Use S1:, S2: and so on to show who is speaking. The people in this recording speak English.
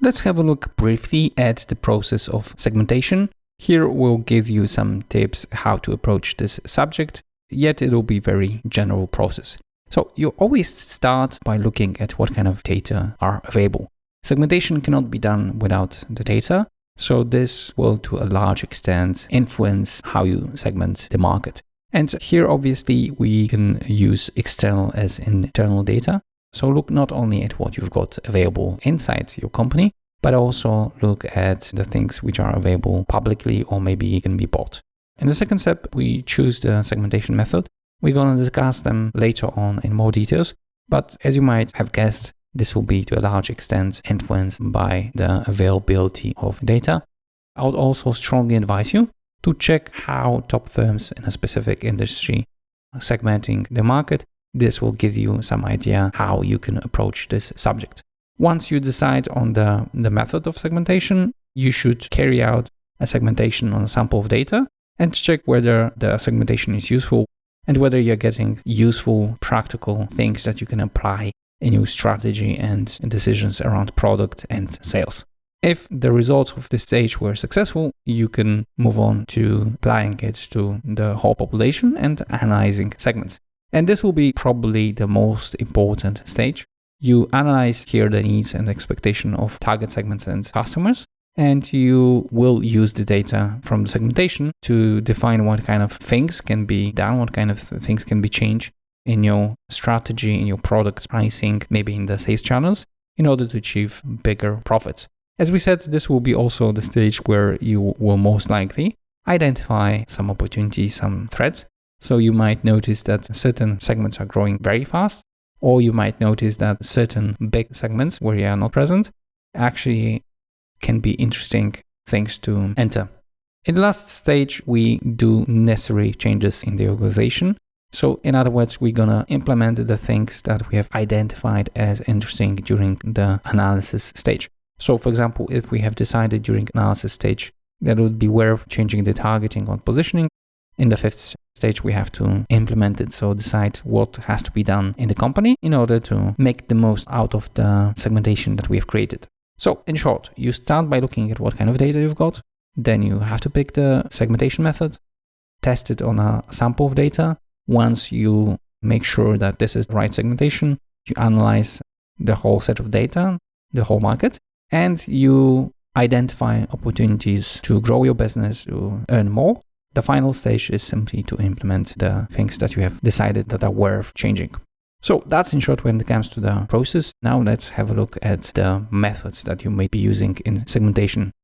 S1: Let's have a look briefly at the process of segmentation. Here we'll give you some tips how to approach this subject, yet it'll be very general process. So you always start by looking at what kind of data are available. Segmentation cannot be done without the data, so this will to a large extent influence how you segment the market. And here obviously we can use external as internal data. So look not only at what you've got available inside your company, but also look at the things which are available publicly or maybe can be bought. In the second step, we choose the segmentation method. We're going to discuss them later on in more details, but as you might have guessed, this will be to a large extent influenced by the availability of data. I would also strongly advise you to check how top firms in a specific industry are segmenting the market. This will give you some idea how you can approach this subject. Once you decide on the method of segmentation, you should carry out a segmentation on a sample of data and check whether the segmentation is useful and whether you're getting useful, practical things that you can apply in your strategy and decisions around product and sales. If the results of this stage were successful, you can move on to applying it to the whole population and analyzing segments. And this will be probably the most important stage. You analyze here the needs and expectation of target segments and customers, and you will use the data from the segmentation to define what kind of things can be done, what kind of things can be changed in your strategy, in your product pricing, maybe in the sales channels, in order to achieve bigger profits. As we said, this will be also the stage where you will most likely identify some opportunities, some threats. So you might notice that certain segments are growing very fast, or you might notice that certain big segments where you are not present actually can be interesting things to enter. In the last stage, we do necessary changes in the organization. So in other words, we're gonna implement the things that we have identified as interesting during the analysis stage. So for example, if we have decided during analysis stage that it would be worth changing the targeting on positioning, in the fifth stage, we have to implement it. So decide what has to be done in the company in order to make the most out of the segmentation that we have created. So in short, you start by looking at what kind of data you've got. Then you have to pick the segmentation method, test it on a sample of data. Once you make sure that this is the right segmentation, you analyze the whole set of data, the whole market, and you identify opportunities to grow your business, to earn more. The final stage is simply to implement the things that you have decided that are worth changing. So that's in short when it comes to the process. Now let's have a look at the methods that you may be using in segmentation.